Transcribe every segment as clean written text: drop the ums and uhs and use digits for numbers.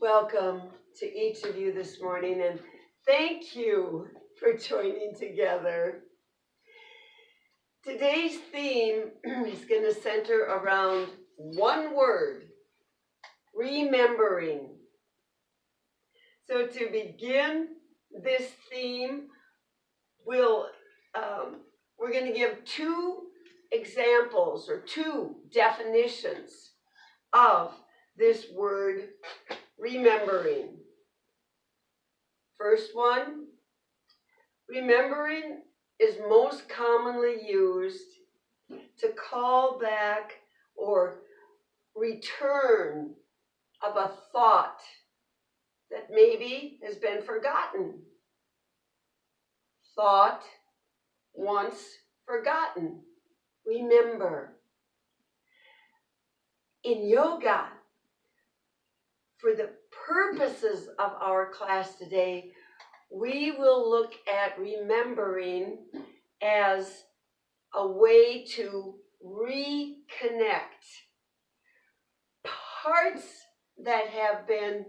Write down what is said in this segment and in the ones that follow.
Welcome to each of you this morning, and thank you for joining together. Today's theme is going to center around one word: remembering. So to begin this theme, we're going to give two examples or two definitions of this word remembering. First one, remembering is most commonly used to call back or return of a thought that maybe has been forgotten. Thought once forgotten. Remember. In yoga, for the purposes of our class today, we will look at remembering as a way to reconnect parts that have been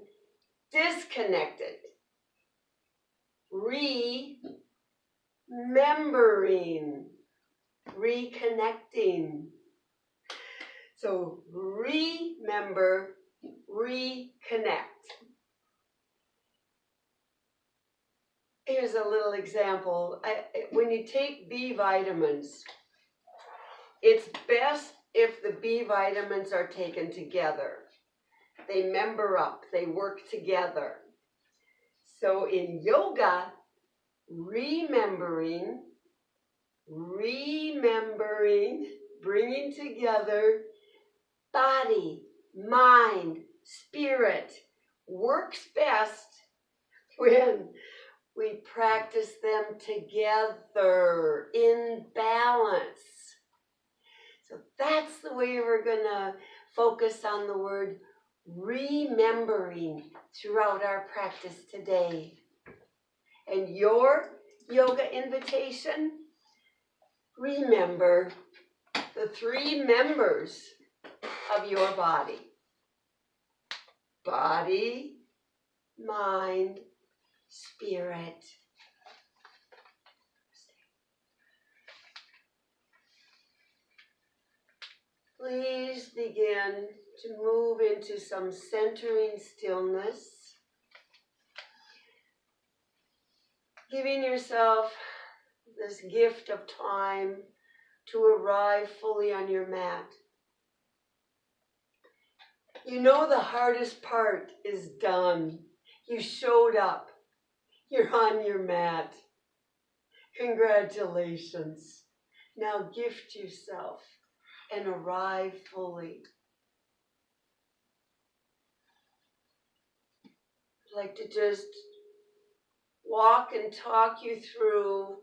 disconnected. Remembering, reconnecting. So remember, reconnect. Here's a little example. When you take B vitamins, it's best if the B vitamins are taken together. They member up, they work together. So in yoga, remembering, bringing together body, mind, spirit works best when we practice them together in balance. So that's the way we're going to focus on the word remembering throughout our practice today. And your yoga invitation, remember the three members of your body. Body, mind, spirit. Please begin to move into some centering stillness, giving yourself this gift of time to arrive fully on your mat. You know the hardest part is done. You showed up. You're on your mat. Congratulations. Now gift yourself and arrive fully. I'd like to just walk and talk you through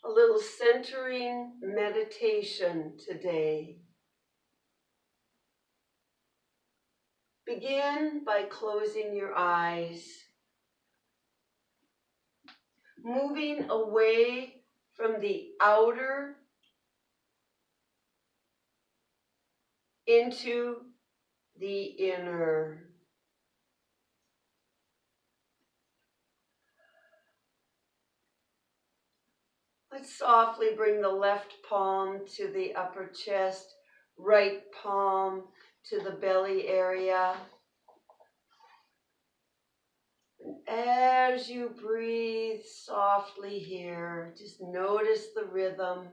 a little centering meditation today. Begin by closing your eyes, moving away from the outer into the inner. Let's softly bring the left palm to the upper chest, right palm to the belly area. And as you breathe softly here, just notice the rhythm.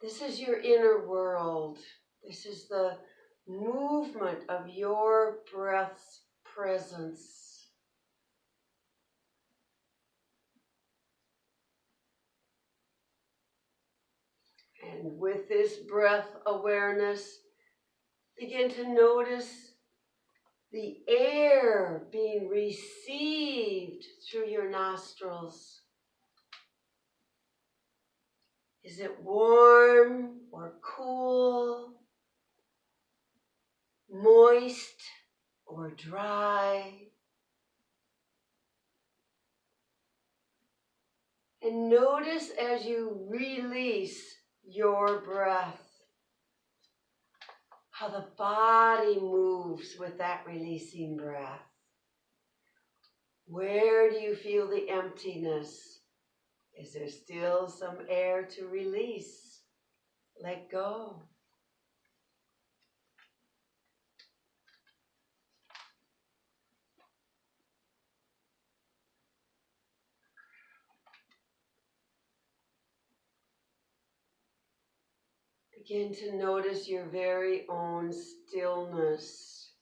This is your inner world. This is the movement of your breath's presence. And with this breath awareness, begin to notice the air being received through your nostrils. Is it warm or cool? Moist or dry? And notice as you release your breath, how the body moves with that releasing breath. Where do you feel the emptiness? Is there still some air to release? Let go. Begin to notice your very own stillness.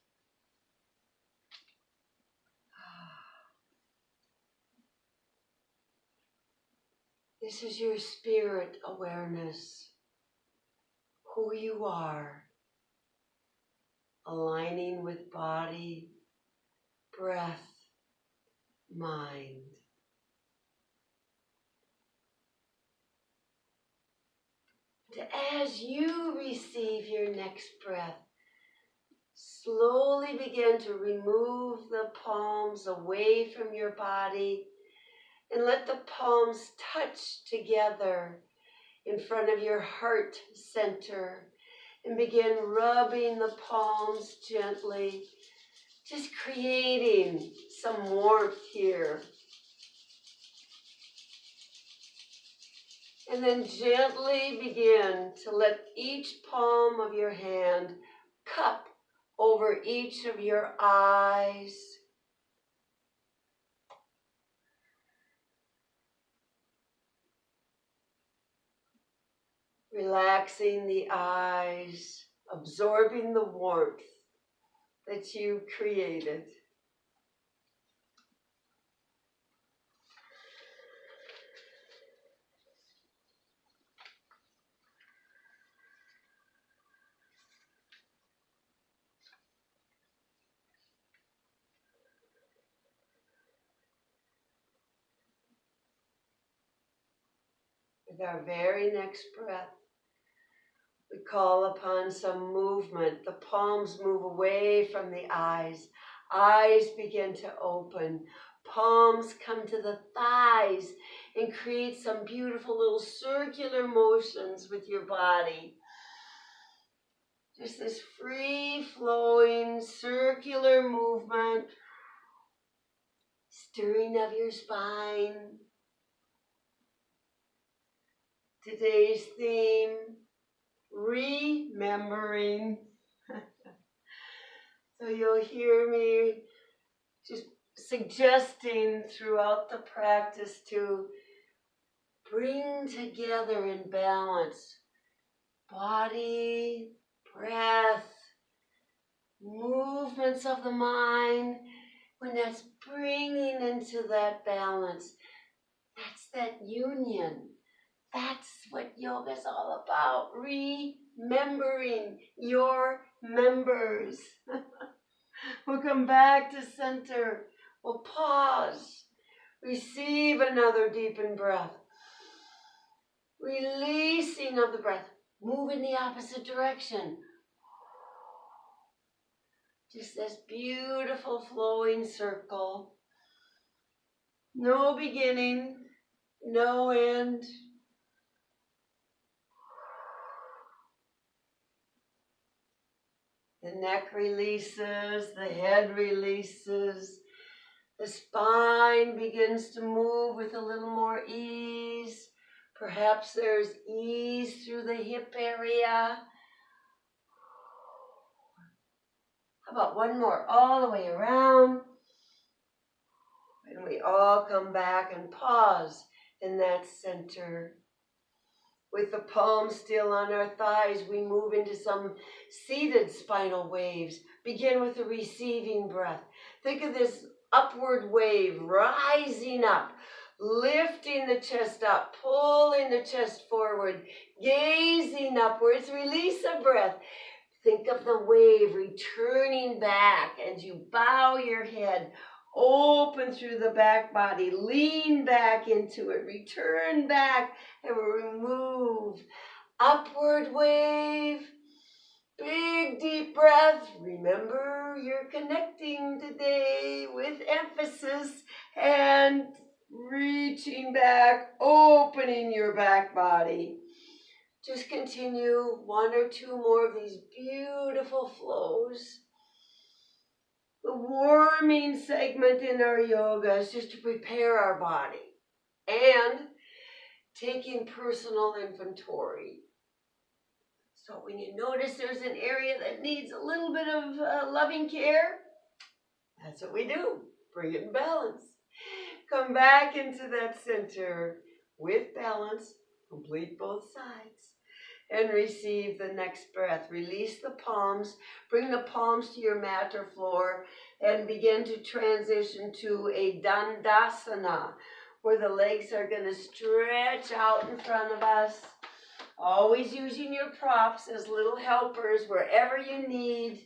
This is your spirit awareness, who you are, aligning with body, breath, mind. As you receive your next breath, slowly begin to remove the palms away from your body and let the palms touch together in front of your heart center and begin rubbing the palms gently, just creating some warmth here. And then gently begin to let each palm of your hand cup over each of your eyes. Relaxing the eyes, absorbing the warmth that you created. With our very next breath, we call upon some movement. The palms move away from the eyes. Eyes begin to open. Palms come to the thighs and create some beautiful little circular motions with your body. Just this free-flowing circular movement, stirring of your spine. Today's theme, remembering. So you'll hear me just suggesting throughout the practice to bring together in balance body, breath, movements of the mind. When that's bringing into that balance, that's that union. That's what yoga is all about. Remembering your members. We'll come back to center. We'll pause. Receive another deepened breath. Releasing of the breath. Move in the opposite direction. Just this beautiful flowing circle. No beginning, no end. The neck releases, the head releases, the spine begins to move with a little more ease. Perhaps there's ease through the hip area. How about one more, all the way around? And we all come back and pause in that center. With the palms still on our thighs, we move into some seated spinal waves. Begin with the receiving breath. Think of this upward wave rising up, lifting the chest up, pulling the chest forward, gazing upwards. Release a breath. Think of the wave returning back as you bow your head. Open through the back body, lean back into it, return back and remove. Upward wave, big deep breath. Remember you're connecting today with emphasis and reaching back, opening your back body. Just continue 1 or 2 more of these beautiful flows. The warming segment in our yoga is just to prepare our body and taking personal inventory. So when you notice there's an area that needs a little bit of loving care, that's what we do. Bring it in balance. Come back into that center with balance. Complete both sides. And receive the next breath. Release the palms. Bring the palms to your mat or floor and begin to transition to a Dandasana, where the legs are going to stretch out in front of us. Always using your props as little helpers wherever you need.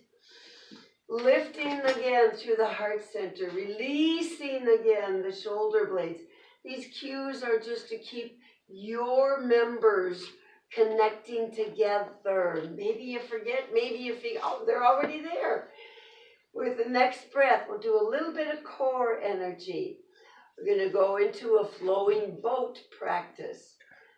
Lifting again through the heart center. Releasing again the shoulder blades. These cues are just to keep your members connecting together. Maybe you forget, maybe you feel, oh, they're already there. With the next breath, we'll do a little bit of core energy. We're going to go into a flowing boat practice.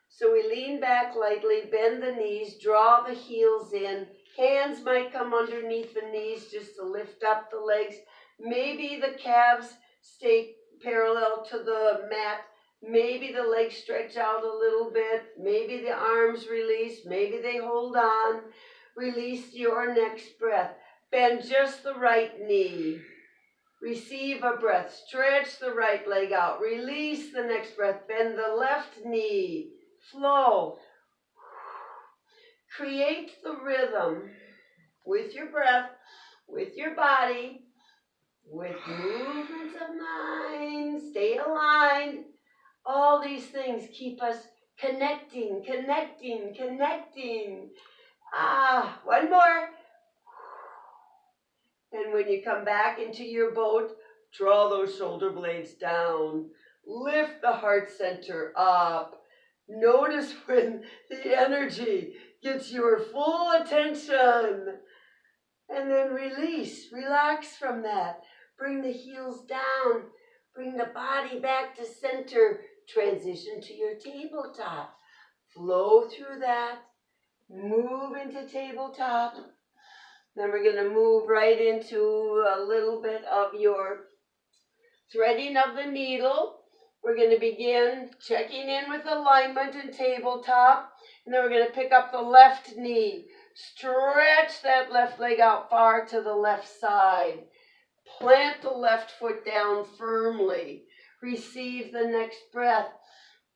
So we lean back lightly, bend the knees, draw the heels in. Hands might come underneath the knees just to lift up the legs. Maybe the calves stay parallel to the mat. Maybe the legs stretch out a little bit. Maybe the arms release. Maybe they hold on. Release your next breath. Bend just the right knee. Receive a breath. Stretch the right leg out. Release the next breath. Bend the left knee. Flow. Create the rhythm with your breath, with your body, with movements of mind. Stay aligned. All these things keep us connecting, connecting, connecting. One more. And when you come back into your boat, draw those shoulder blades down. Lift the heart center up. Notice when the energy gets your full attention. And then release. Relax from that. Bring the heels down. Bring the body back to center. Transition to your tabletop. Flow through that. Move into tabletop. Then we're going to move right into a little bit of your threading of the needle. We're going to begin checking in with alignment and tabletop. And then we're going to pick up the left knee. Stretch that left leg out far to the left side. Plant the left foot down firmly. Receive the next breath.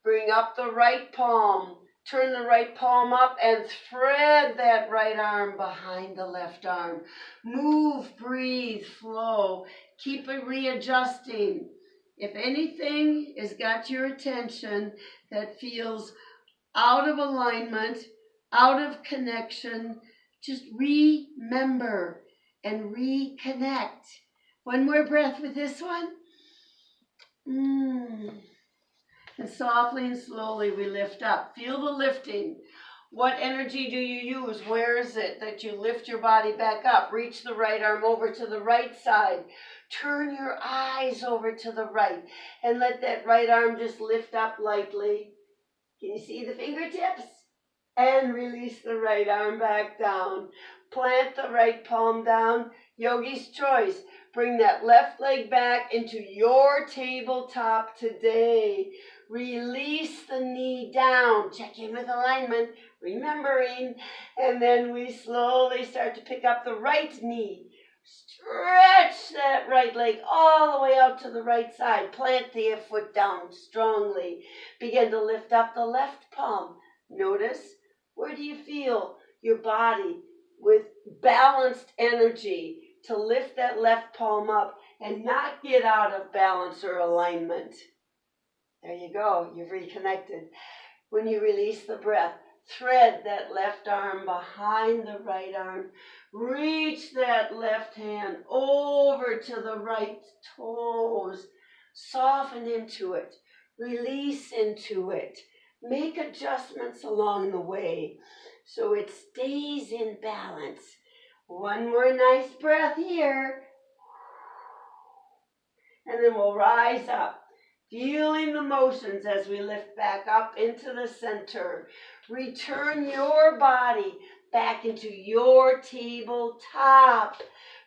Bring up the right palm. Turn the right palm up and thread that right arm behind the left arm. Move, breathe, flow. Keep it readjusting. If anything has got your attention that feels out of alignment, out of connection, just remember and reconnect. One more breath with this one. And softly and slowly we lift up. Feel the lifting. What energy do you use? Where is it that you lift your body back up? Reach the right arm over to the right side. Turn your eyes over to the right. And let that right arm just lift up lightly. Can you see the fingertips? And release the right arm back down. Plant the right palm down. Yogi's choice. Bring that left leg back into your tabletop today. Release the knee down. Check in with alignment, remembering. And then we slowly start to pick up the right knee. Stretch that right leg all the way out to the right side. Plant the foot down strongly. Begin to lift up the left palm. Notice, where do you feel your body with balanced energy to lift that left palm up and not get out of balance or alignment? There you go, you've reconnected. When you release the breath, thread that left arm behind the right arm. Reach that left hand over to the right toes. Soften into it. Release into it. Make adjustments along the way so it stays in balance. One more nice breath here. And then we'll rise up. Feeling the motions as we lift back up into the center. Return your body back into your tabletop.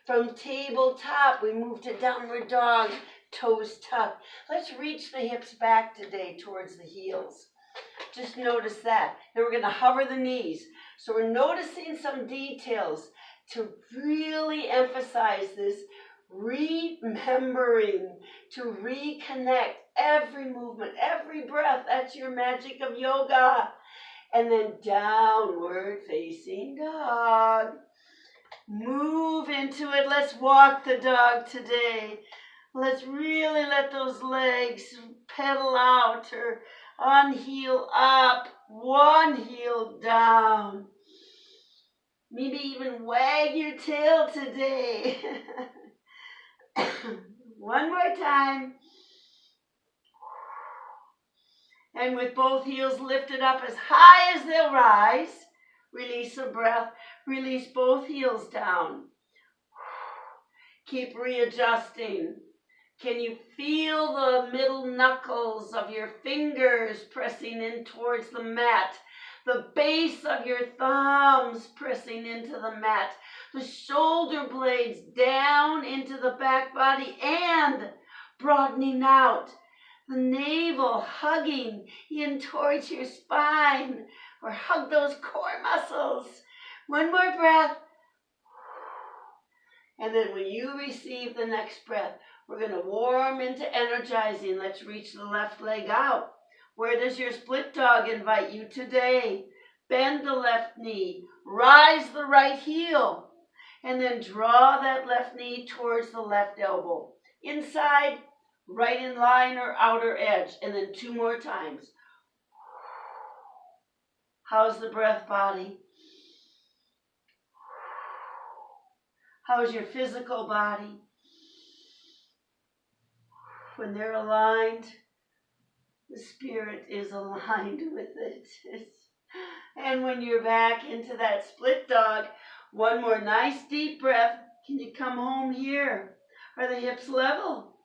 From tabletop, we move to downward dog, toes tucked. Let's reach the hips back today towards the heels. Just notice that. Then we're going to hover the knees. So we're noticing some details to really emphasize this, remembering to reconnect every movement, every breath. That's your magic of yoga. And then downward facing dog. Move into it. Let's walk the dog today. Let's really let those legs pedal out or unheel up, one heel down. Maybe even wag your tail today. One more time. And with both heels lifted up as high as they'll rise, release a breath. Release both heels down. Keep readjusting. Can you feel the middle knuckles of your fingers pressing in towards the mat? The base of your thumbs pressing into the mat. The shoulder blades down into the back body and broadening out. The navel hugging in towards your spine, or hug those core muscles. One more breath. And then when you receive the next breath, we're going to warm into energizing. Let's reach the left leg out. Where does your split dog invite you today? Bend the left knee, rise the right heel, and then draw that left knee towards the left elbow. Inside, right in line or outer edge, and then 2 more times. How's the breath, body? How's your physical body? When they're aligned, the spirit is aligned with it. And when you're back into that split dog, one more nice deep breath. Can you come home here? Are the hips level?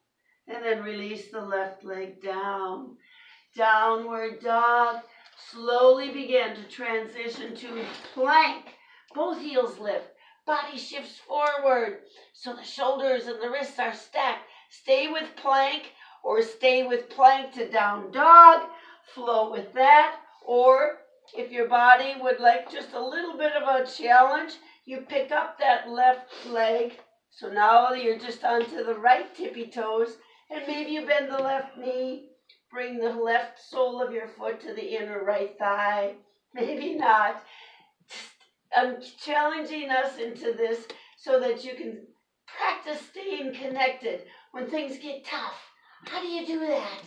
And then release the left leg down. Downward dog. Slowly begin to transition to plank. Both heels lift. Body shifts forward. So the shoulders and the wrists are stacked. Stay with plank or stay with plank to down dog. Flow with that. Or if your body would like just a little bit of a challenge, you pick up that left leg. So now you're just onto the right tippy toes. And maybe you bend the left knee. Bring the left sole of your foot to the inner right thigh. Maybe not. I'm challenging us into this so that you can practice staying connected when things get tough. How do you do that?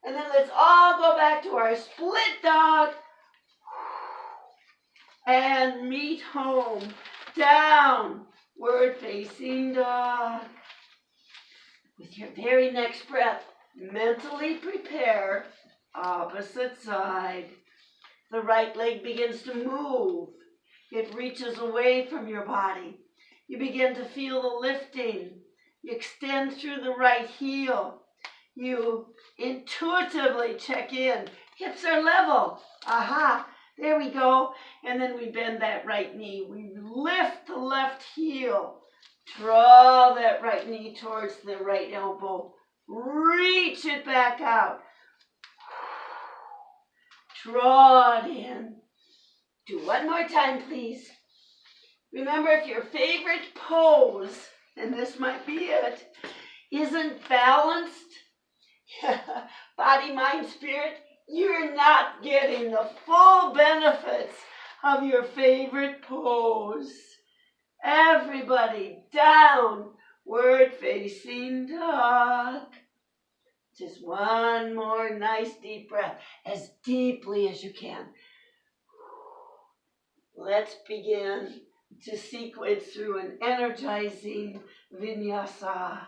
And then let's all go back to our split dog. And meet home. Downward facing dog. With your very next breath, mentally prepare opposite side. The right leg begins to move. It reaches away from your body. You begin to feel the lifting. You extend through the right heel. You intuitively check in. Hips are level. Aha, there we go. And then we bend that right knee. We lift the left heel. Draw that right knee towards the right elbow. Reach it back out. Draw it in. Do one more time, please. Remember, if your favorite pose, and this might be it, isn't balanced, body, mind, spirit, you're not getting the full benefits of your favorite pose. Everybody, downward facing dog. Just one more nice deep breath, as deeply as you can. Let's begin to sequence through an energizing vinyasa.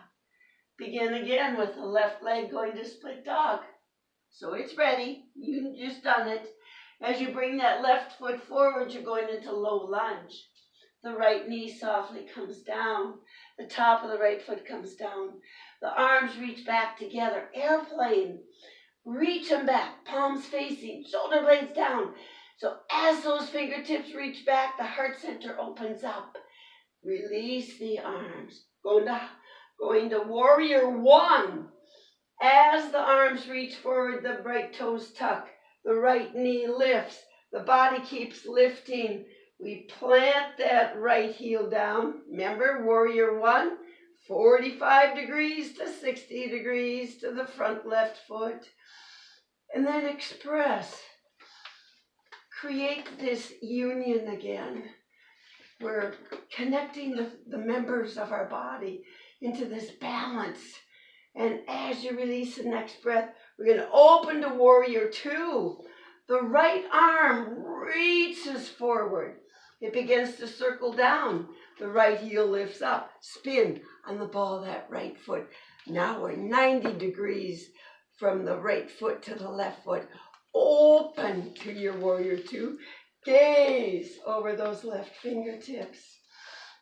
Begin again with the left leg going to split dog. So it's ready. You've just done it. As you bring that left foot forward, you're going into low lunge. The right knee softly comes down. The top of the right foot comes down. The arms reach back together. Airplane. Reach them back, palms facing, shoulder blades down. So as those fingertips reach back, the heart center opens up. Release the arms. Going to warrior one. As the arms reach forward, the right toes tuck. The right knee lifts. The body keeps lifting. We plant that right heel down. Remember, warrior one, 45 degrees to 60 degrees to the front left foot. And then express. Create this union again. We're connecting the members of our body into this balance. And as you release the next breath, we're going to open to warrior two. The right arm reaches forward. It begins to circle down. The right heel lifts up. Spin on the ball of that right foot. Now we're 90 degrees from the right foot to the left foot. Open to your warrior two. Gaze over those left fingertips.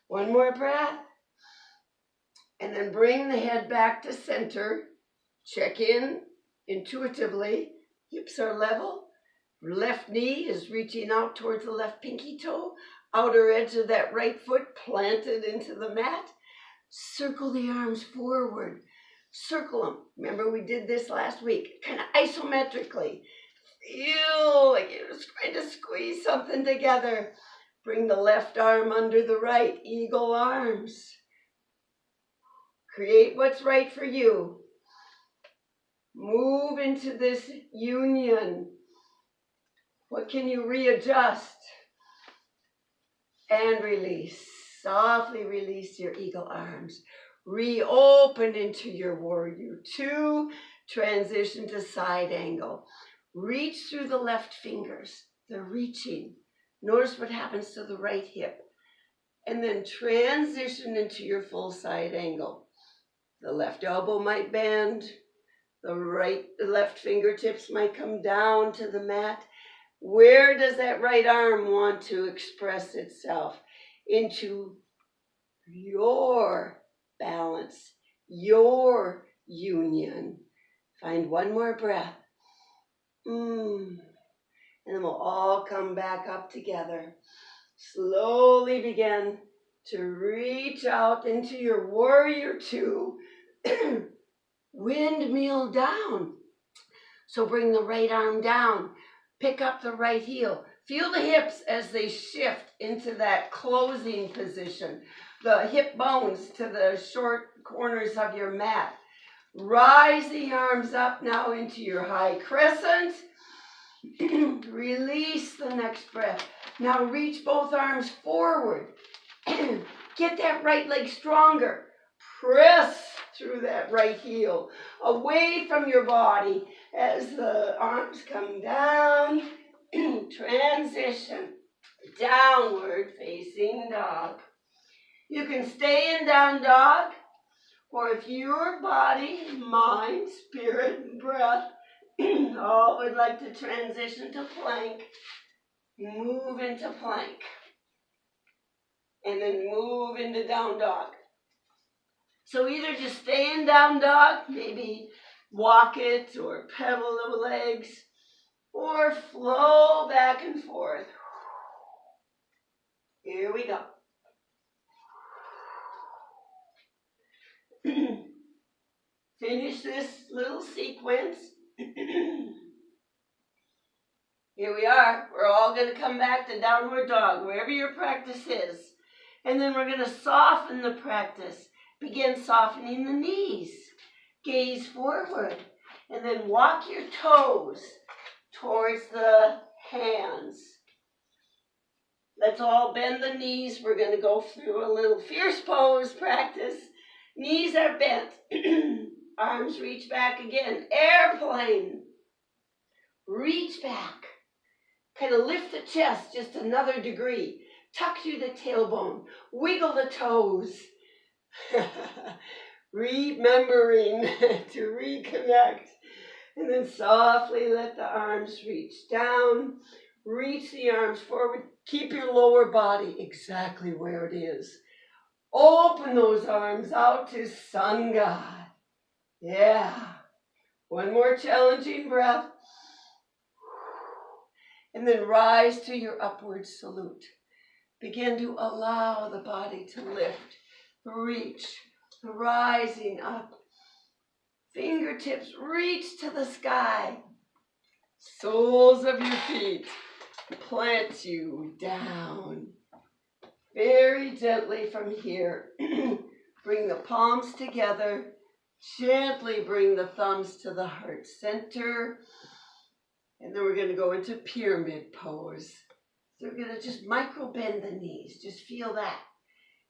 One more breath. And then bring the head back to center. Check in intuitively. Hips are level. Left knee is reaching out towards the left pinky toe. Outer edge of that right foot planted into the mat. Circle the arms forward. Circle them. Remember we did this last week. Kind of isometrically. Feel like you're just trying to squeeze something together. Bring the left arm under the right. Eagle arms. Create what's right for you. Move into this union. What can you readjust? And release. Softly release your eagle arms. Reopen into your warrior two. Transition to side angle. Reach through the left fingers. They're reaching. Notice what happens to the right hip. And then transition into your full side angle. The left elbow might bend. The left fingertips might come down to the mat. Where does that right arm want to express itself? Into your balance, your union. Find one more breath. And then we'll all come back up together. Slowly begin to reach out into your warrior two. Windmill down. So bring the right arm down. Pick up the right heel. Feel the hips as they shift into that closing position. The hip bones to the short corners of your mat. Rise the arms up now into your high crescent. Release the next breath. Now reach both arms forward. Get that right leg stronger. Press through that right heel. Away from your body as the arms come down. Transition. Downward facing dog. You can stay in down dog, or if your body, mind, spirit, and breath all would like to transition to plank, move into plank. And then move into down dog. So either just stay in down dog, maybe walk it or pedal the legs, or flow back and forth. Here we go. Finish this little sequence. Here we are. We're all going to come back to downward dog, wherever your practice is. And then we're going to soften the practice. Begin softening the knees. Gaze forward. And then walk your toes towards the hands. Let's all bend the knees. We're going to go through a little fierce pose practice. Knees are bent. Arms reach back again. Airplane. Reach back. Kind of lift the chest just another degree. Tuck through the tailbone. Wiggle the toes. Remembering to reconnect. And then softly let the arms reach down. Reach the arms forward. Keep your lower body exactly where it is. Open those arms out to sun god. Yeah. One more challenging breath. And then rise to your upward salute. Begin to allow the body to lift, reach, rising up. Fingertips reach to the sky. Soles of your feet plant you down. Very gently from here, bring the palms together. Gently bring the thumbs to the heart center. And then we're going to go into pyramid pose. So we're going to just micro bend the knees. Just feel that.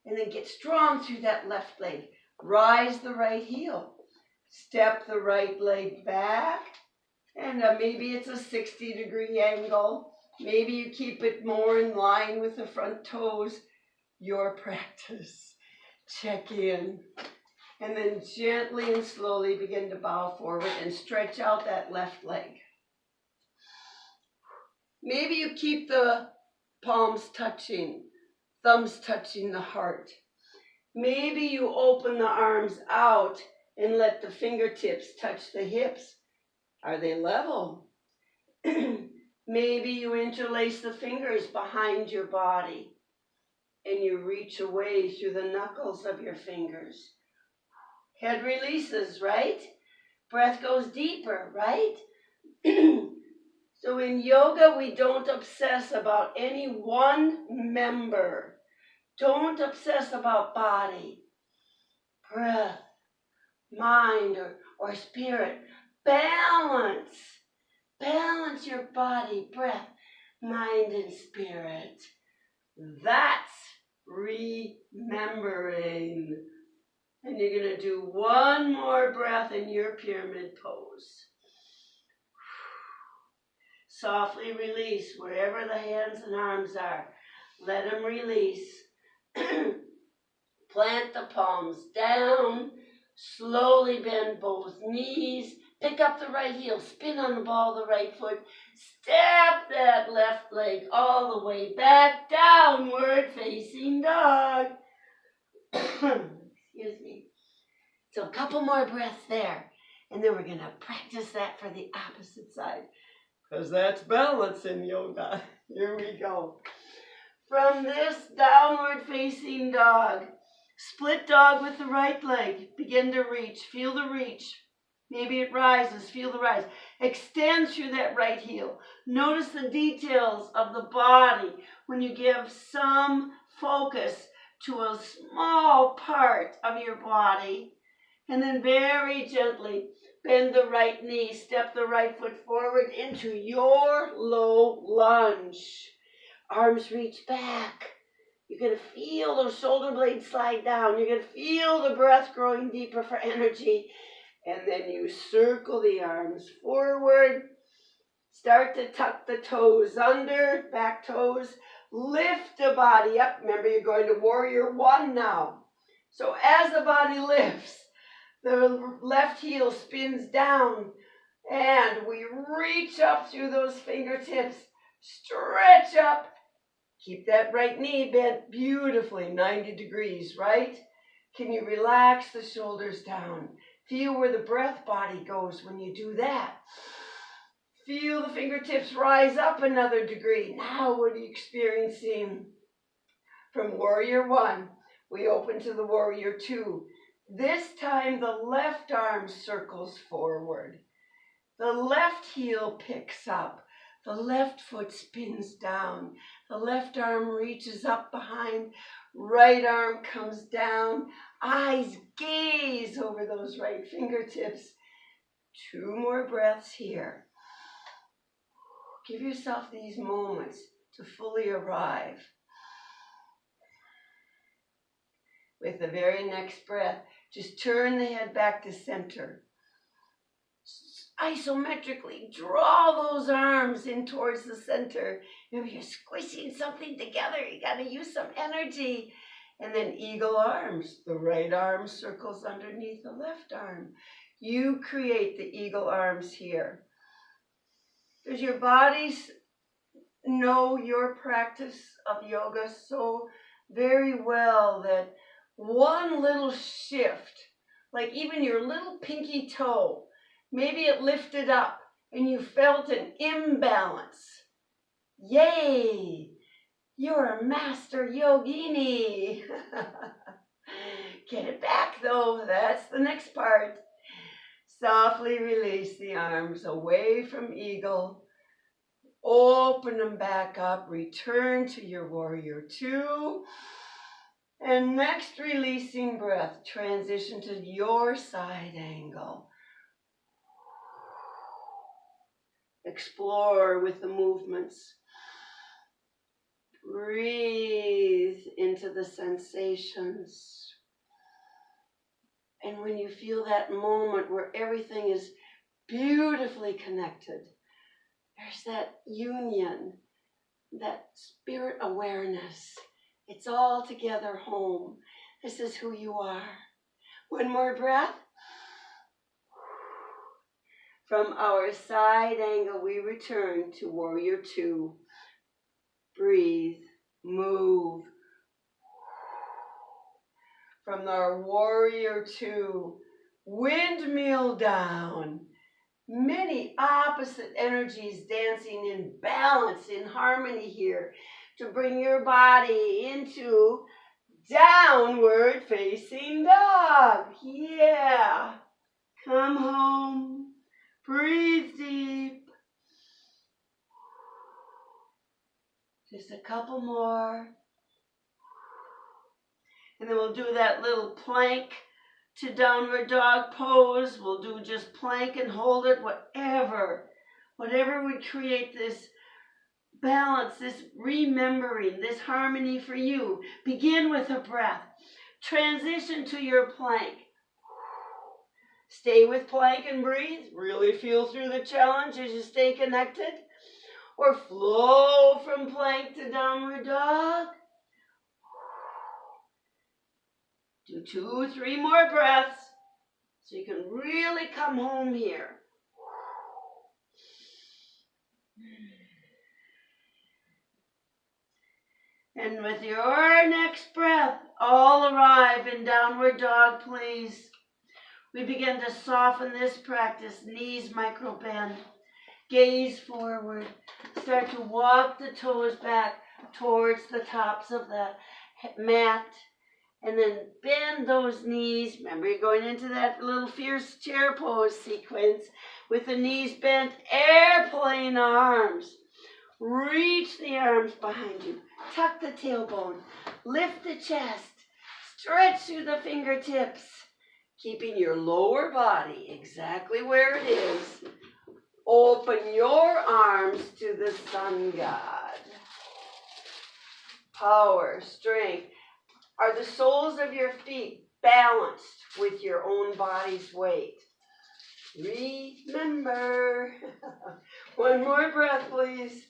And then get strong through that left leg. Rise the right heel. Step the right leg back. And maybe it's a 60-degree angle. Maybe you keep it more in line with the front toes. Your practice. Check in. And then gently and slowly begin to bow forward and stretch out that left leg. Maybe you keep the palms touching, thumbs touching the heart. Maybe you open the arms out and let the fingertips touch the hips. Are they level? Maybe you interlace the fingers behind your body and you reach away through the knuckles of your fingers. Head releases, right? Breath goes deeper, right? So in yoga, we don't obsess about any one member. Don't obsess about body, breath, mind, or spirit. Balance. Balance your body, breath, mind, and spirit. That's remembering. And you're going to do one more breath in your pyramid pose. Softly release wherever the hands and arms are. Let them release. Plant the palms down. Slowly bend both knees. Pick up the right heel. Spin on the ball of the right foot. Step that left leg all the way back. Downward facing dog. Excuse me. So a couple more breaths there. And then we're going to practice that for the opposite side. Because that's balance in yoga. Here we go. From this downward facing dog, split dog with the right leg. Begin to reach. Feel the reach. Maybe it rises. Feel the rise. Extend through that right heel. Notice the details of the body when you give some focus to a small part of your body. And then very gently bend the right knee, step the right foot forward into your low lunge. Arms reach back. You're going to feel those shoulder blades slide down. You're going to feel the breath growing deeper for energy. And then you circle the arms forward. Start to tuck the toes under, back toes. Lift the body up. Remember, you're going to warrior one now. So as the body lifts, the left heel spins down and we reach up through those fingertips. Stretch up. Keep that right knee bent beautifully, 90 degrees, right? Can you relax the shoulders down? Feel where the breath body goes when you do that. Feel the fingertips rise up another degree. Now what are you experiencing? From warrior one, we open to the warrior two. This time the left arm circles forward. The left heel picks up. The left foot spins down. The left arm reaches up behind. Right arm comes down. Eyes gaze over those right fingertips. 2 more breaths here. Give yourself these moments to fully arrive. With the very next breath, just turn the head back to center. Isometrically draw those arms in towards the center. Maybe you're squishing something together. You got to use some energy. And then eagle arms. The right arm circles underneath the left arm. You create the eagle arms here. Does your bodies know your practice of yoga so very well that one little shift, like even your little pinky toe, maybe it lifted up and you felt an imbalance. Yay! You're a master yogini. Get it back though, that's the next part. Softly release the arms away from eagle. Open them back up, return to your warrior two. And next, releasing breath, transition to your side angle. Explore with the movements. Breathe into the sensations. And when you feel that moment where everything is beautifully connected, there's that union, that spirit awareness. It's all together home. This is who you are. One more breath. From our side angle, we return to warrior two. Breathe, move. From our warrior two, windmill down. Many opposite energies dancing in balance, in harmony here, to bring your body into downward facing dog. Yeah. Come home. Breathe deep. Just a couple more. And then we'll do that little plank to downward dog pose. We'll do just plank and hold it, whatever would create this balance, this remembering, this harmony for you. Begin with a breath. Transition to your plank. Stay with plank and breathe. Really feel through the challenge as you stay connected. Or flow from plank to downward dog. Do 2, 3 more breaths so you can really come home here. And with your next breath, all arrive in downward dog, please. We begin to soften this practice. Knees micro bend. Gaze forward. Start to walk the toes back towards the tops of the mat. And then bend those knees. Remember, you're going into that little fierce chair pose sequence with the knees bent, airplane arms. Reach the arms behind you. Tuck the tailbone. Lift the chest. Stretch through the fingertips. Keeping your lower body exactly where it is. Open your arms to the sun god. Power, strength. Are the soles of your feet balanced with your own body's weight? Remember. One more breath, please.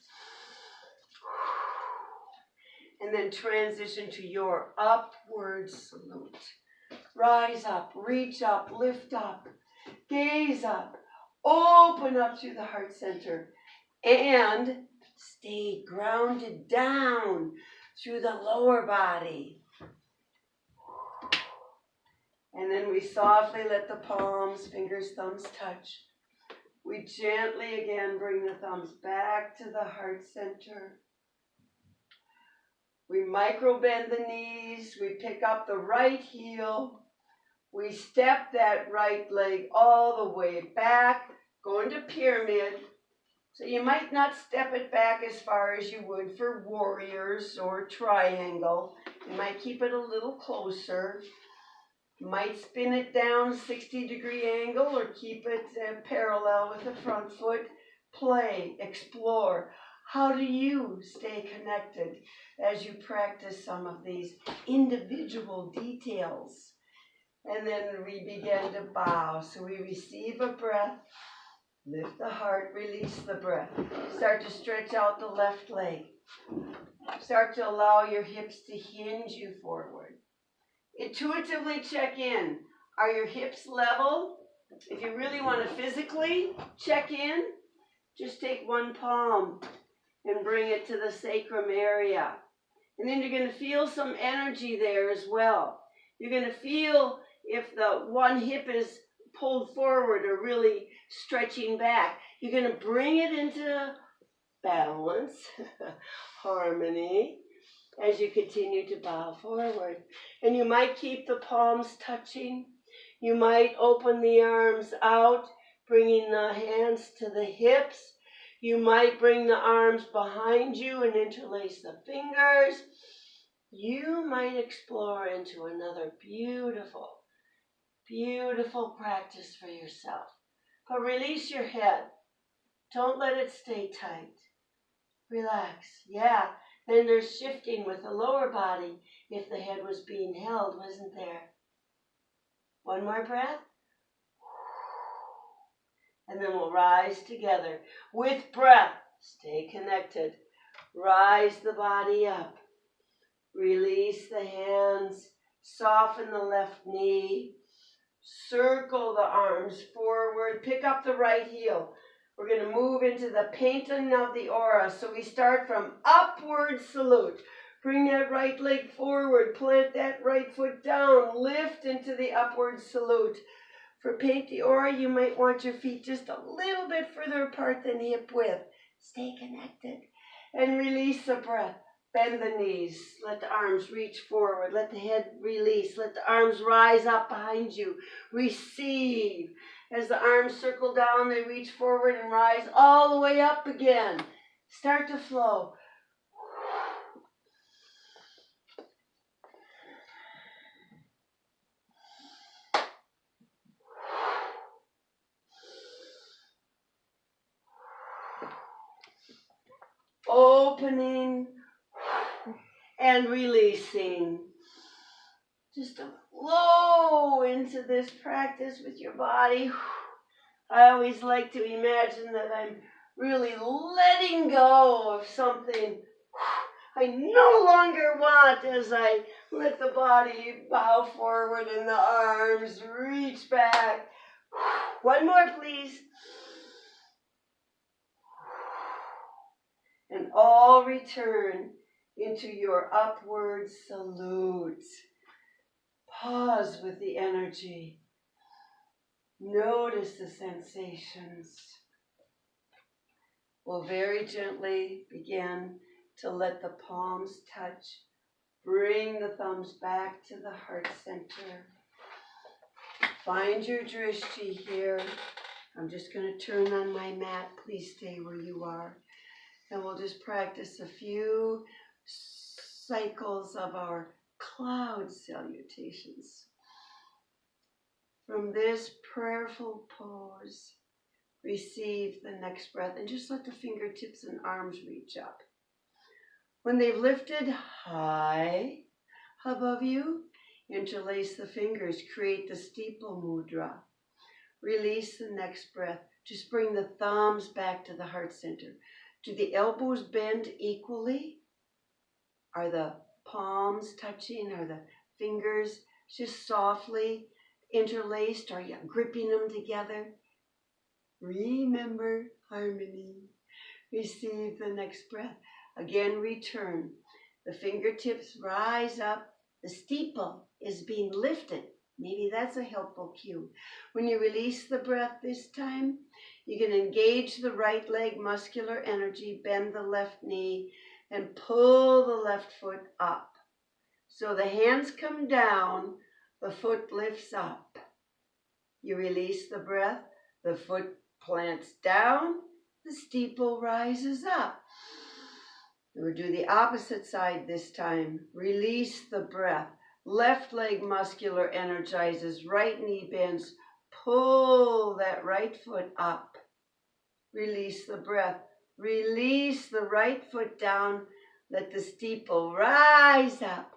And then transition to your upward salute. Rise up, reach up, lift up, gaze up, open up through the heart center, and stay grounded down through the lower body. And then we softly let the palms, fingers, thumbs touch. We gently again bring the thumbs back to the heart center. We micro bend the knees. We pick up the right heel. We step that right leg all the way back, go into pyramid. So you might not step it back as far as you would for warriors or triangle. You might keep it a little closer. Might spin it down 60-degree angle or keep it parallel with the front foot. Play, explore. How do you stay connected as you practice some of these individual details? And then we begin to bow. So we receive a breath, lift the heart, release the breath. Start to stretch out the left leg. Start to allow your hips to hinge you forward. Intuitively check in. Are your hips level? If you really want to physically check in, just take one palm and bring it to the sacrum area. And then you're going to feel some energy there as well. You're going to feel if the one hip is pulled forward or really stretching back, you're going to bring it into balance, harmony, as you continue to bow forward. And you might keep the palms touching. You might open the arms out, bringing the hands to the hips. You might bring the arms behind you and interlace the fingers. You might explore into another beautiful, beautiful practice for yourself. But release your head. Don't let it stay tight. Relax. Yeah, then there's shifting with the lower body if the head was being held, wasn't there? One more breath. And then we'll rise together. With breath, stay connected. Rise the body up. Release the hands. Soften the left knee. Circle the arms forward. Pick up the right heel. We're going to move into the painting of the aura. So we start from upward salute. Bring that right leg forward. Plant that right foot down. Lift into the upward salute. For paint the aura, you might want your feet just a little bit further apart than hip width. Stay connected. And release the breath. Bend the knees. Let the arms reach forward. Let the head release. Let the arms rise up behind you. Receive. As the arms circle down, they reach forward and rise all the way up again. Start to flow. Opening and releasing. Just to flow into this practice with your body. I always like to imagine that I'm really letting go of something I no longer want as I let the body bow forward and the arms reach back. One more, please. And all return into your upward salute. Pause with the energy. Notice the sensations. We'll very gently begin to let the palms touch. Bring the thumbs back to the heart center. Find your drishti here. I'm just going to turn on my mat. Please stay where you are. And we'll just practice a few cycles of our cloud salutations. From this prayerful pose, receive the next breath and just let the fingertips and arms reach up. When they've lifted high above you, interlace the fingers, create the steeple mudra. Release the next breath. Just bring the thumbs back to the heart center. Do the elbows bend equally? Are the palms touching? Are the fingers just softly interlaced? Are you gripping them together? Remember harmony. Receive the next breath. Again, return. The fingertips rise up. The steeple is being lifted. Maybe that's a helpful cue. When you release the breath this time, you can engage the right leg muscular energy, bend the left knee, and pull the left foot up. So the hands come down, the foot lifts up. You release the breath, the foot plants down, the steeple rises up. We'll do the opposite side this time. Release the breath. Left leg muscular energizes, right knee bends. Pull that right foot up. Release the breath. Release the right foot down. Let the steeple rise up.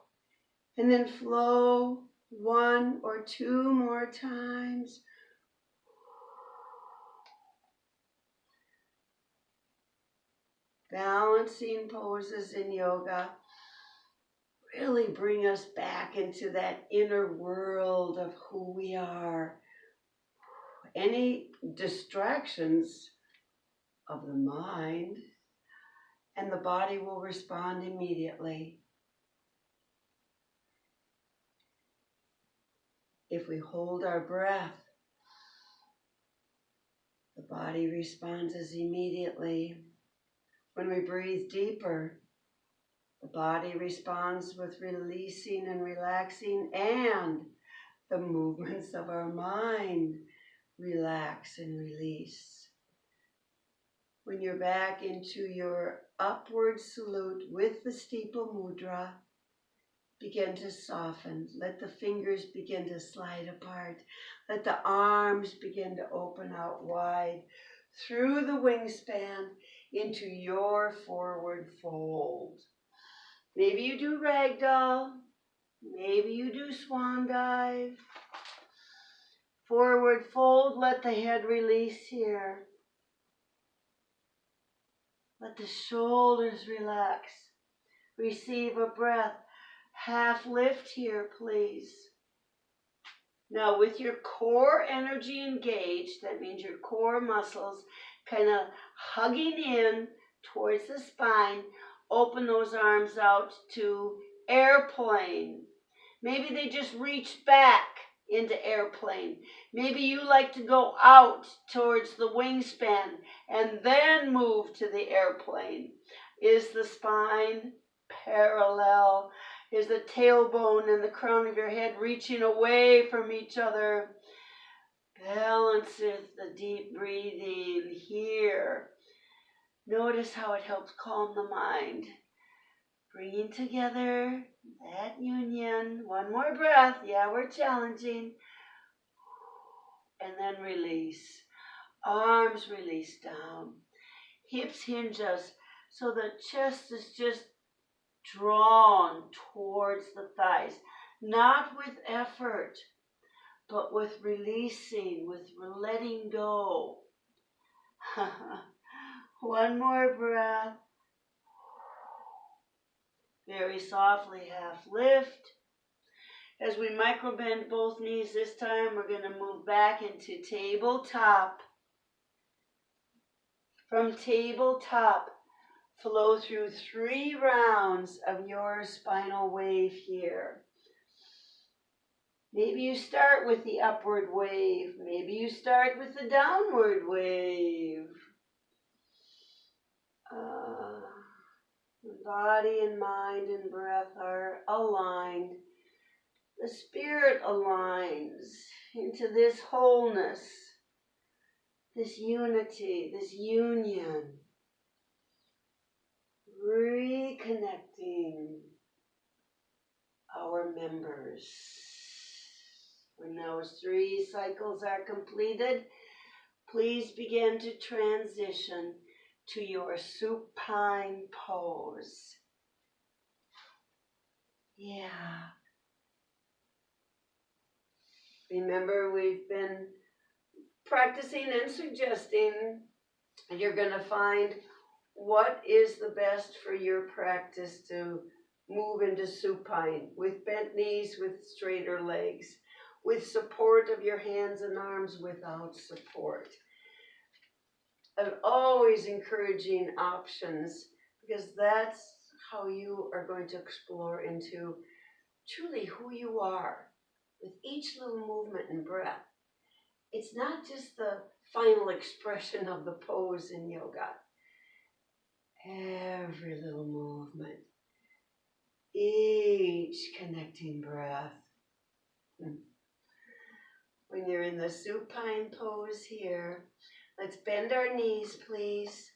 And then flow one or two more times. Balancing poses in yoga really bring us back into that inner world of who we are. Any distractions of the mind, and the body will respond immediately. If we hold our breath, the body responds immediately. When we breathe deeper, the body responds with releasing and relaxing, and the movements of our mind relax and release. When you're back into your upward salute with the steeple mudra, begin to soften. Let the fingers begin to slide apart. Let the arms begin to open out wide through the wingspan into your forward fold. Maybe you do ragdoll. Maybe you do swan dive. Forward fold, let the head release here. Let the shoulders relax. Receive a breath. Half lift here, please. Now with your core energy engaged, that means your core muscles kind of hugging in towards the spine, open those arms out to airplane. Maybe they just reach back into airplane. Maybe you like to go out towards the wingspan and then move to the airplane. Is the spine parallel? Is the tailbone and the crown of your head reaching away from each other? Balances the deep breathing here. Notice how it helps calm the mind. Bringing together that union. One more breath. Yeah, we're challenging. And then release. Arms release down. Hips hinge us so the chest is just drawn towards the thighs. Not with effort, but with releasing, with letting go. One more breath. Very softly, half lift. As we microbend both knees this time, we're going to move back into tabletop. From tabletop, flow through 3 rounds of your spinal wave here. Maybe you start with the upward wave. Maybe you start with the downward wave. Body and mind and breath are aligned. The spirit aligns into this wholeness, this unity, this union. Reconnecting our members. When those 3 cycles are completed, please begin to transition to your supine pose. Yeah. Remember, we've been practicing and suggesting, and you're going to find what is the best for your practice to move into supine, with bent knees, with straighter legs, with support of your hands and arms, without support. And always encouraging options, because that's how you are going to explore into truly who you are with each little movement and breath. It's not just the final expression of the pose in yoga. Every little movement, each connecting breath. When you're in the supine pose here, let's bend our knees, please.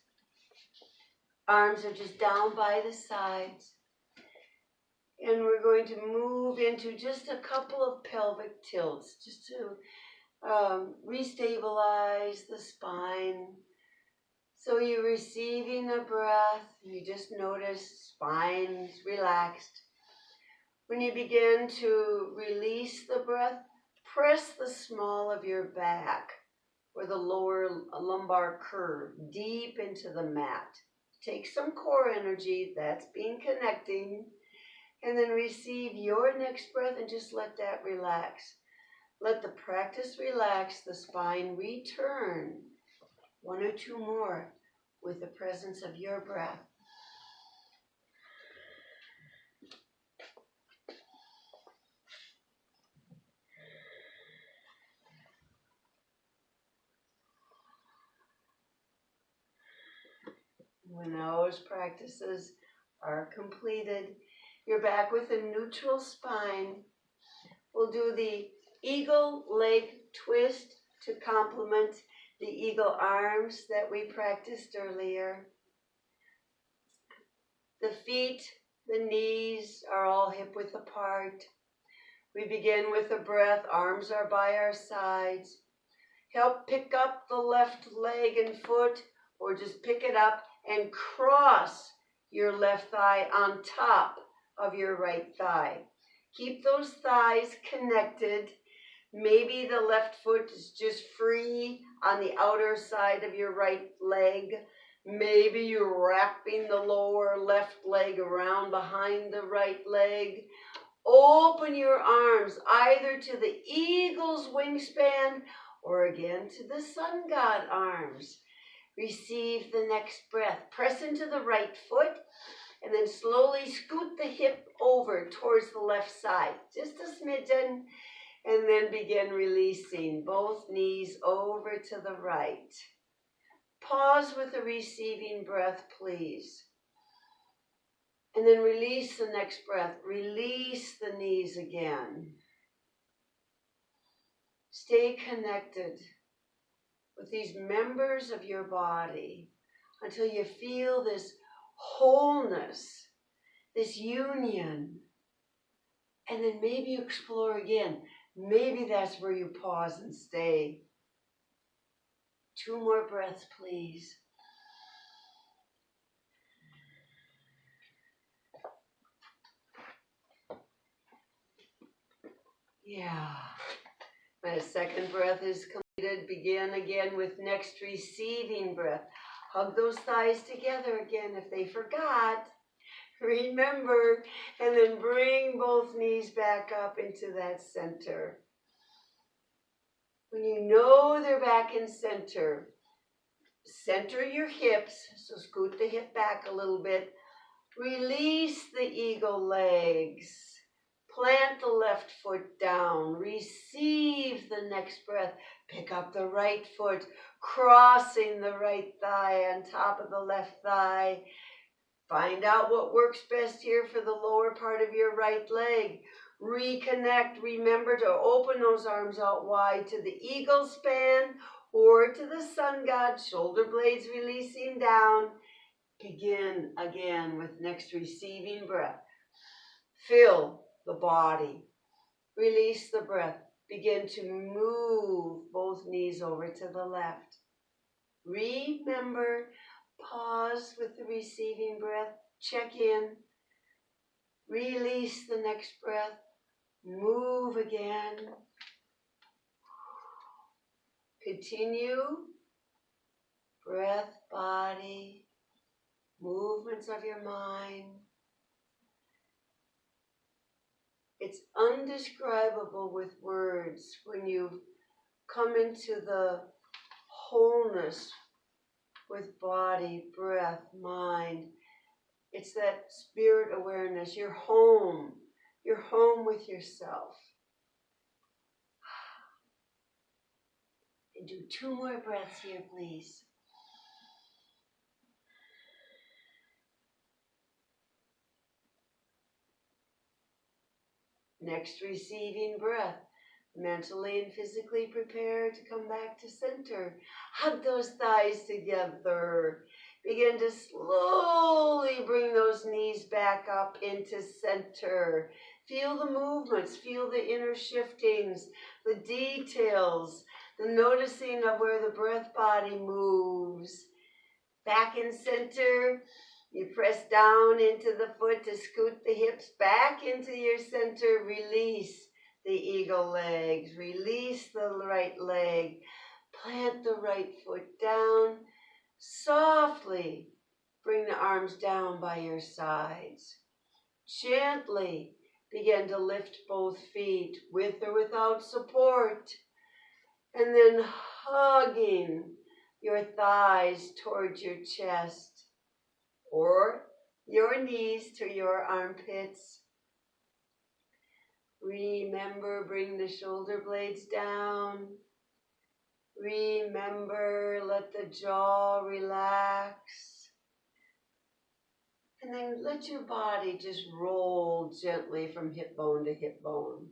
Arms are just down by the sides. And we're going to move into just a couple of pelvic tilts, just to restabilize the spine. So you're receiving a breath, you just notice spine's relaxed. When you begin to release the breath, press the small of your back or the lower lumbar curve deep into the mat. Take some core energy, that's been connecting, and then receive your next breath and just let that relax. Let the practice relax, the spine return. 1 or 2 more with the presence of your breath. When those practices are completed, you're back with a neutral spine. We'll do the eagle leg twist to complement the eagle arms that we practiced earlier. The feet, the knees are all hip width apart. We begin with a breath, arms are by our sides. Help pick up the left leg and foot, or just pick it up and cross your left thigh on top of your right thigh. Keep those thighs connected. Maybe the left foot is just free on the outer side of your right leg. Maybe you're wrapping the lower left leg around behind the right leg. Open your arms either to the eagle's wingspan or again to the sun god arms. Receive the next breath. Press into the right foot and then slowly scoot the hip over towards the left side, just a smidgen, and then begin releasing both knees over to the right. Pause with a receiving breath, please. And then release the next breath. Release the knees again. Stay connected with these members of your body until you feel this wholeness, this union. And then maybe you explore again. Maybe that's where you pause and stay. 2 more breaths, please. Yeah. When a second breath is completed, begin again with next receiving breath. Hug those thighs together again if they forgot. Remember, and then bring both knees back up into that center. When you know they're back in center, center your hips, so scoot the hip back a little bit. Release the eagle legs. Plant the left foot down. Receive the next breath. Pick up the right foot, crossing the right thigh on top of the left thigh. Find out what works best here for the lower part of your right leg. Reconnect. Remember to open those arms out wide to the eagle span or to the sun god, shoulder blades releasing down. Begin again with next receiving breath. Fill the body. Release the breath. Begin to move both knees over to the left. Remember, pause with the receiving breath. Check in. Release the next breath. Move again. Continue. Breath, body, movements of your mind. It's undescribable with words when you come into the wholeness with body, breath, mind. It's that spirit awareness. You're home. You're home with yourself. And do 2 more breaths here, please. Next receiving breath. Mentally and physically prepare to come back to center. Hug those thighs together. Begin to slowly bring those knees back up into center. Feel the movements, feel the inner shiftings, the details, the noticing of where the breath body moves. Back in center. You press down into the foot to scoot the hips back into your center. Release the eagle legs. Release the right leg. Plant the right foot down. Softly bring the arms down by your sides. Gently begin to lift both feet with or without support. And then hugging your thighs towards your chest. Or your knees to your armpits. Remember, bring the shoulder blades down. Remember, let the jaw relax. And then let your body just roll gently from hip bone to hip bone.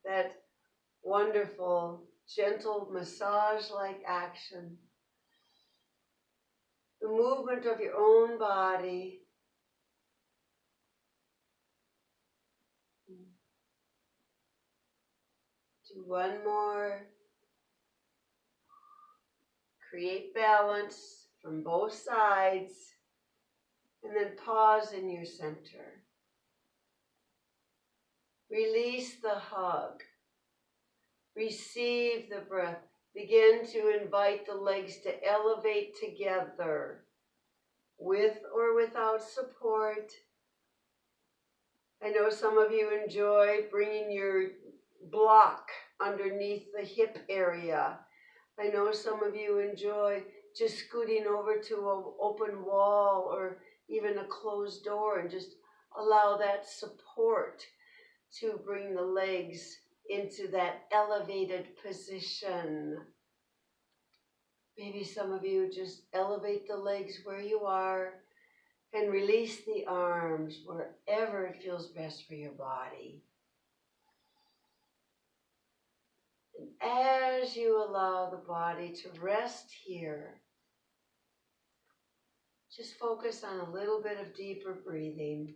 That wonderful, gentle massage-like action. The movement of your own body. Do one more. Create balance from both sides. And then pause in your center. Release the hug. Receive the breath. Begin to invite the legs to elevate together, with or without support. I know some of you enjoy bringing your block underneath the hip area. I know some of you enjoy just scooting over to an open wall or even a closed door and just allow that support to bring the legs into that elevated position. Maybe some of you just elevate the legs where you are and release the arms wherever it feels best for your body. And as you allow the body to rest here, just focus on a little bit of deeper breathing.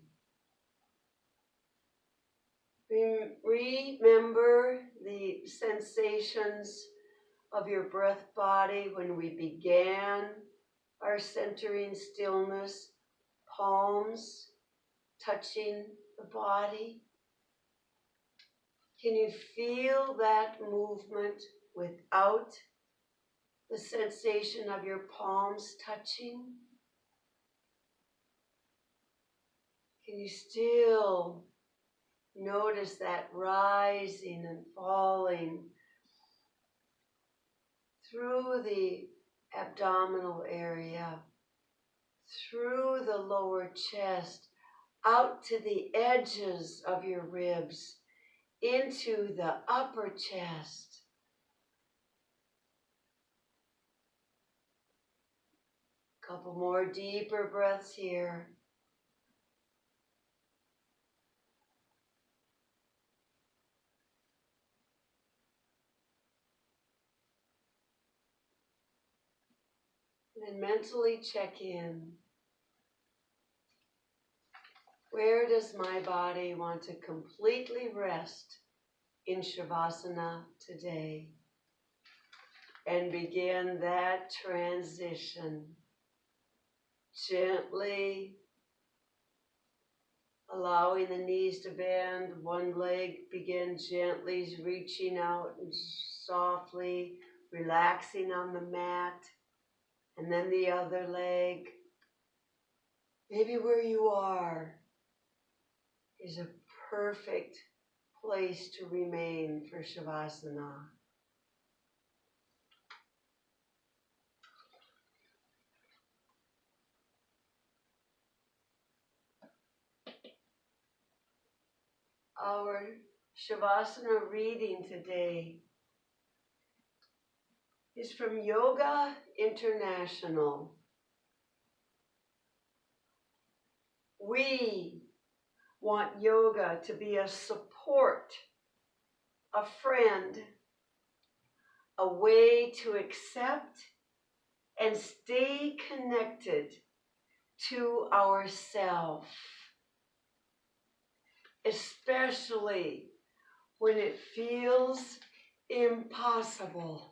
Remember the sensations of your breath body when we began our centering stillness, palms touching the body. Can you feel that movement without the sensation of your palms touching? Can you still notice that rising and falling through the abdominal area, through the lower chest, out to the edges of your ribs, into the upper chest. Couple more deeper breaths here. And mentally check in. Where does my body want to completely rest in Shavasana today? And begin that transition. Gently allowing the knees to bend. One leg begin gently reaching out and softly relaxing on the mat. And then the other leg, maybe where you are, is a perfect place to remain for Shavasana. Our Shavasana reading today is from Yoga International. We want yoga to be a support, a friend, a way to accept and stay connected to ourself, especially when it feels impossible.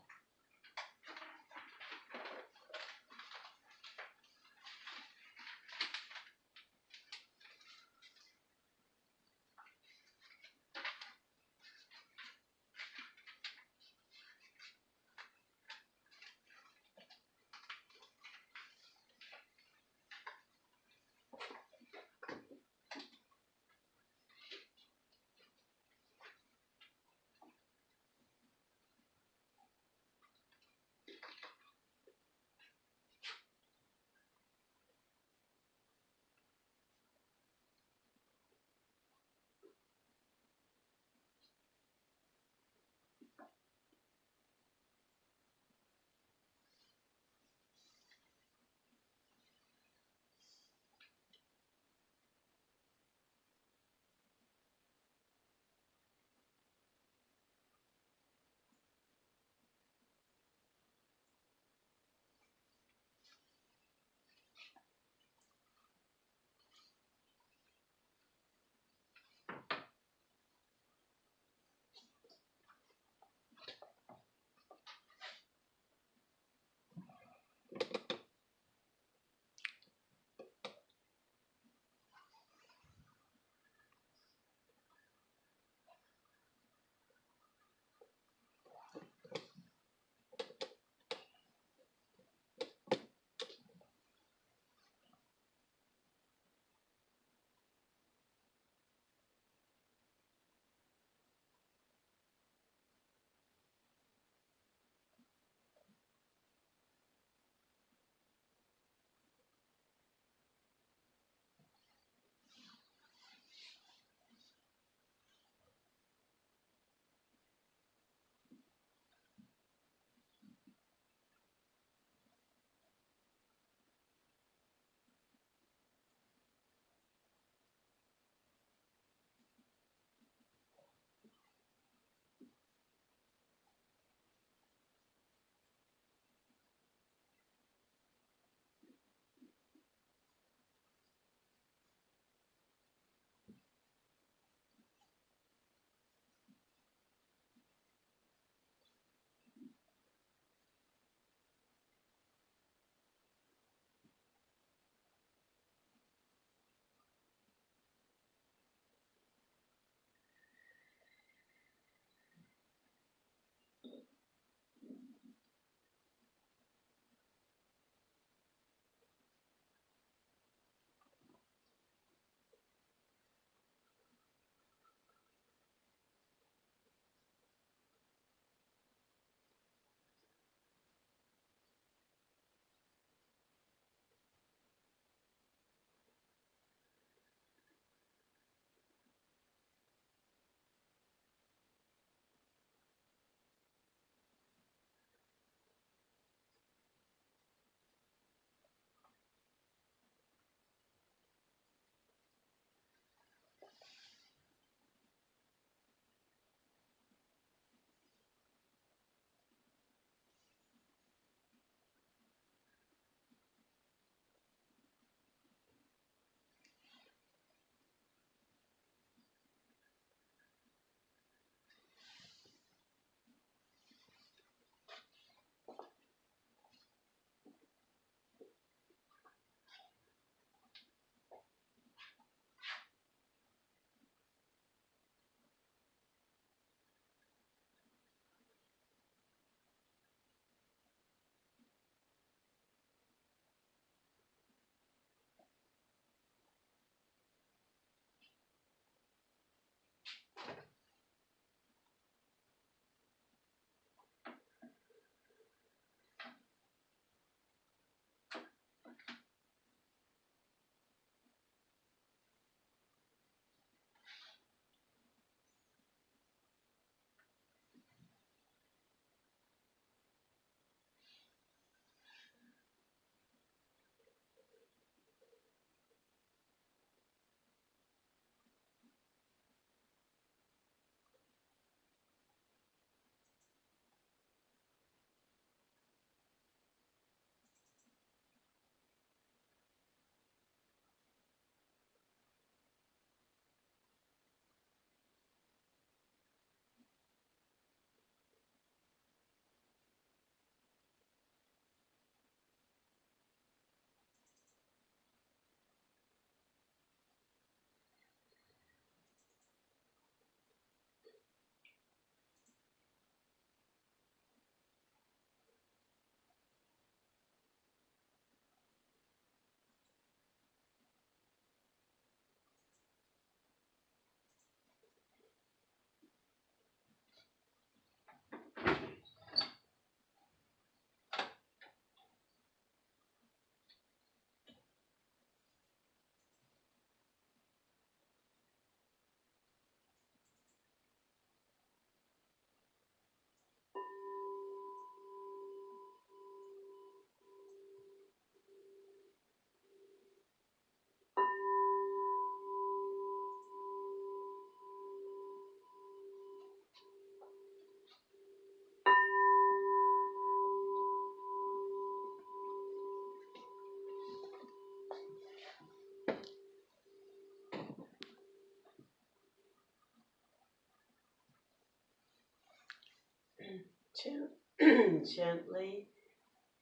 Gently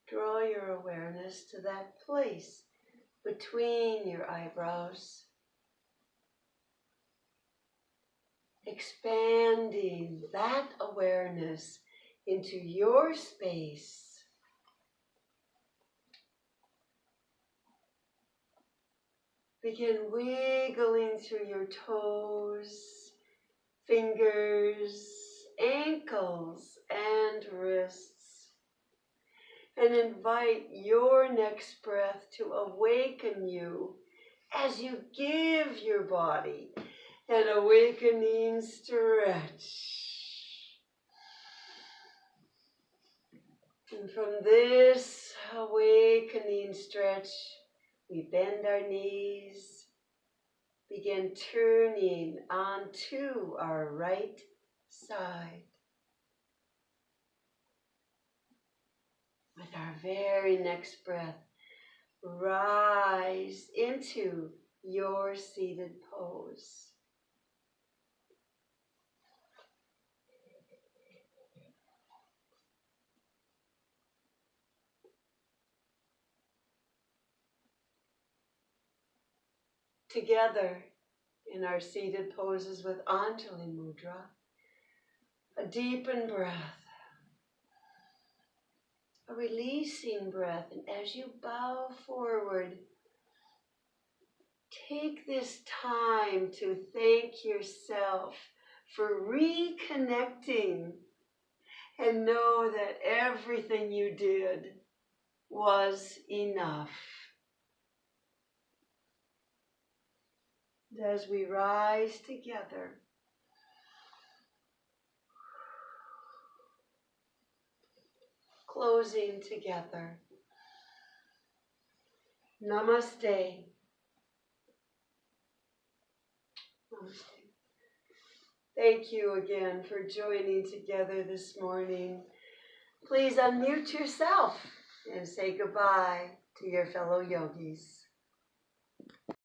draw your awareness to that place between your eyebrows, expanding that awareness into your space. Begin wiggling through your toes, fingers, ankles, and wrists. And invite your next breath to awaken you as you give your body an awakening stretch. And from this awakening stretch, we bend our knees, begin turning onto our right side. With our very next breath, rise into your seated pose. Together in our seated poses with Anjali Mudra, a deepened breath, a releasing breath, and as you bow forward, take this time to thank yourself for reconnecting and know that everything you did was enough. As we rise together, closing together. Namaste. Namaste. Thank you again for joining together this morning. Please unmute yourself and say goodbye to your fellow yogis.